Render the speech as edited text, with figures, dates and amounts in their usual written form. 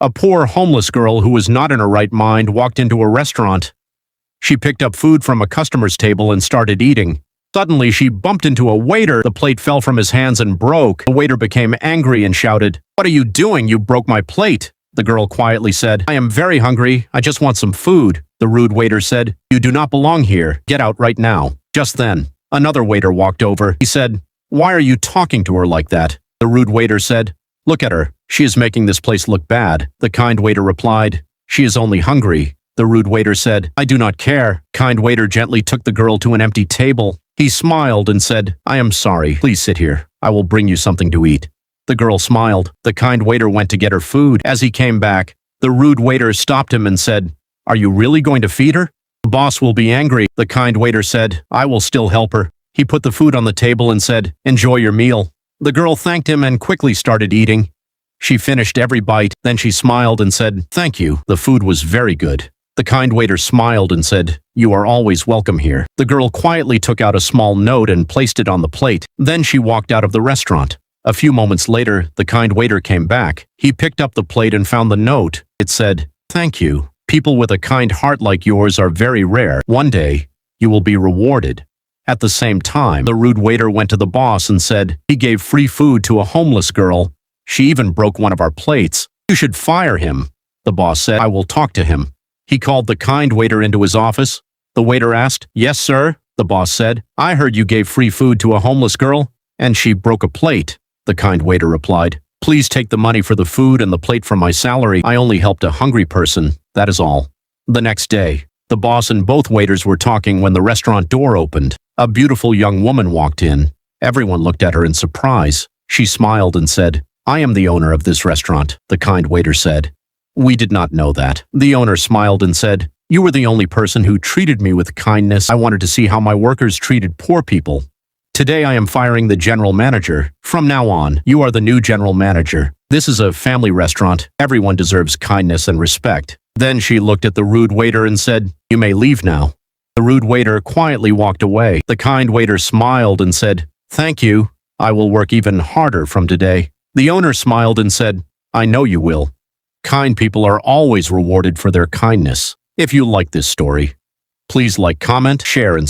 A poor homeless girl who was not in her right mind walked into a restaurant. She picked up food from a customer's table and started eating. Suddenly, she bumped into a waiter. The plate fell from his hands and broke. The waiter became angry and shouted, "What are you doing? You broke my plate." The girl quietly said, "I am very hungry. I just want some food." The rude waiter said, "You do not belong here. Get out right now." Just then, another waiter walked over. He said, "Why are you talking to her like that?" The rude waiter said, "Look at her. She is making this place look bad." The kind waiter replied, "She is only hungry." The rude waiter said, "I do not care." Kind waiter gently took the girl to an empty table. He smiled and said, "I am sorry. Please sit here. I will bring you something to eat." The girl smiled. The kind waiter went to get her food. As he came back, the rude waiter stopped him and said, "Are you really going to feed her? The boss will be angry." The kind waiter said, "I will still help her." He put the food on the table and said, "Enjoy your meal." The girl thanked him and quickly started eating. She finished every bite, then she smiled and said, "Thank you. The food was very good." The kind waiter smiled and said, "You are always welcome here." The girl quietly took out a small note and placed it on the plate. Then she walked out of the restaurant. A few moments later, the kind waiter came back. He picked up the plate and found the note. It said, "Thank you. People with a kind heart like yours are very rare. One day, you will be rewarded." At the same time, the rude waiter went to the boss and said, "He gave free food to a homeless girl. She even broke one of our plates. You should fire him." The boss said, "I will talk to him." He called the kind waiter into his office. The waiter asked, "Yes, sir?" The boss said, "I heard you gave free food to a homeless girl, and she broke a plate." The kind waiter replied, "Please take the money for the food and the plate from my salary. I only helped a hungry person. That is all." The next day, the boss and both waiters were talking when the restaurant door opened. A beautiful young woman walked in. Everyone looked at her in surprise. She smiled and said, "I am the owner of this restaurant." The kind waiter said, "We did not know that." The owner smiled and said, "You were the only person who treated me with kindness. I wanted to see how my workers treated poor people. Today I am firing the general manager. From now on, you are the new general manager. This is a family restaurant. Everyone deserves kindness and respect." Then she looked at the rude waiter and said, "You may leave now." The rude waiter quietly walked away. The kind waiter smiled and said, "Thank you. I will work even harder from today." The owner smiled and said, "I know you will." Kind people are always rewarded for their kindness. If you like this story, please like, comment, share, and